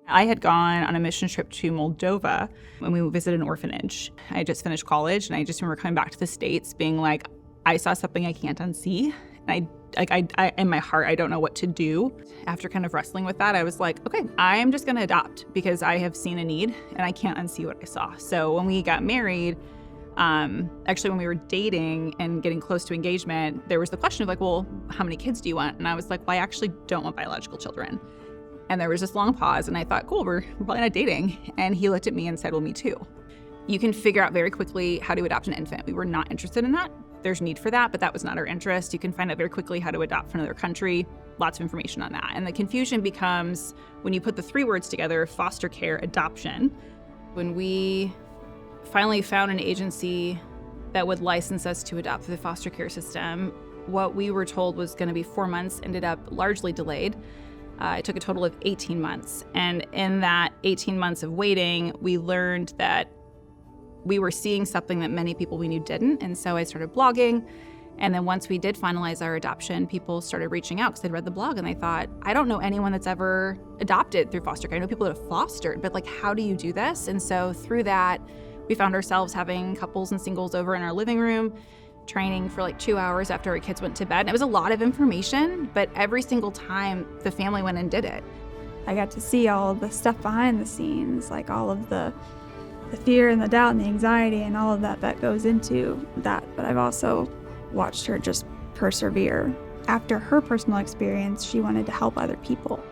I had gone on a mission trip to Moldova when we visited an orphanage. I had just finished college, and I just remember coming back to the States being like, I saw something I can't unsee. And I in my heart, I don't know what to do. After kind of wrestling with that, I was like, okay, I'm just gonna adopt because I have seen a need and I can't unsee what I saw. So when we got married, actually when we were dating and getting close to engagement, there was the question of like, well, how many kids do you want? And I was like, well, I actually don't want biological children. And there was this long pause, and I thought, cool, we're probably not dating. And he looked at me and said, well, me too. You can figure out very quickly how to adopt an infant. We were not interested in that. There's need for that, but that was not our interest. You can find out very quickly how to adopt from another country, lots of information on that. And the confusion becomes when you put the three words together, foster care, adoption. When we finally found an agency that would license us to adopt through the foster care system, what we were told was going to be 4 months ended up largely delayed. It took a total of 18 months. And in that 18 months of waiting, we learned that we were seeing something that many people we knew didn't. And so I started blogging. And then once we did finalize our adoption, people started reaching out because they'd read the blog and they thought, I don't know anyone that's ever adopted through foster care. I know people that have fostered, but like, how do you do this? And so through that, we found ourselves having couples and singles over in our living room, training for like 2 hours after our kids went to bed. And it was a lot of information, but every single time the family went and did it. I got to see all of the stuff behind the scenes, like all of the fear and the doubt and the anxiety and all of that goes into that. But I've also watched her just persevere. After her personal experience, she wanted to help other people.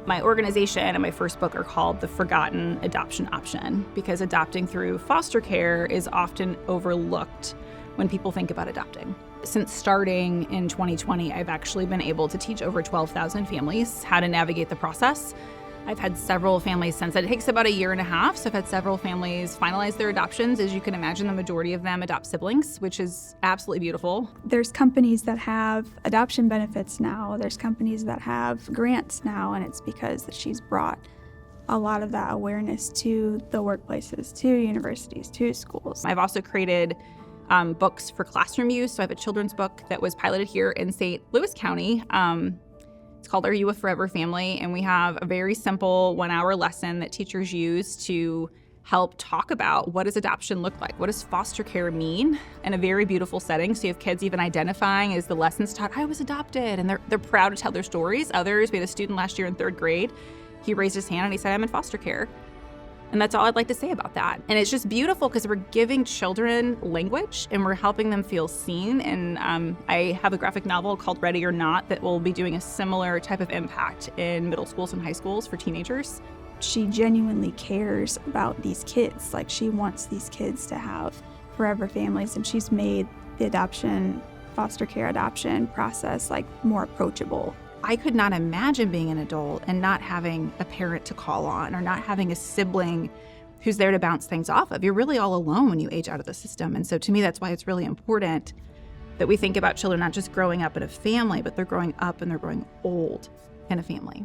My organization and my first book are called The Forgotten Adoption Option, because adopting through foster care is often overlooked when people think about adopting. Since starting in 2020, I've actually been able to teach over 12,000 families how to navigate the process. I've had several families since then. It takes about 1.5 years, so I've had several families finalize their adoptions. As you can imagine, the majority of them adopt siblings, which is absolutely beautiful. There's companies that have adoption benefits now. There's companies that have grants now, and it's because that she's brought a lot of that awareness to the workplaces, to universities, to schools. I've also created books for classroom use. So I have a children's book that was piloted here in St. Louis County. It's called Are You a Forever Family? And we have a very simple 1-hour lesson that teachers use to help talk about what does adoption look like? What does foster care mean in a very beautiful setting? So you have kids even identifying as the lessons taught, I was adopted, and they're proud to tell their stories. Others, we had a student last year in 3rd grade. He raised his hand and he said, I'm in foster care. And that's all I'd like to say about that. And it's just beautiful because we're giving children language and we're helping them feel seen. And I have a graphic novel called Ready or Not that will be doing a similar type of impact in middle schools and high schools for teenagers. She genuinely cares about these kids. Like, she wants these kids to have forever families, and she's made the foster care adoption process like more approachable. I could not imagine being an adult and not having a parent to call on or not having a sibling who's there to bounce things off of. You're really all alone when you age out of the system. And so to me, that's why it's really important that we think about children not just growing up in a family, but they're growing up and they're growing old in a family.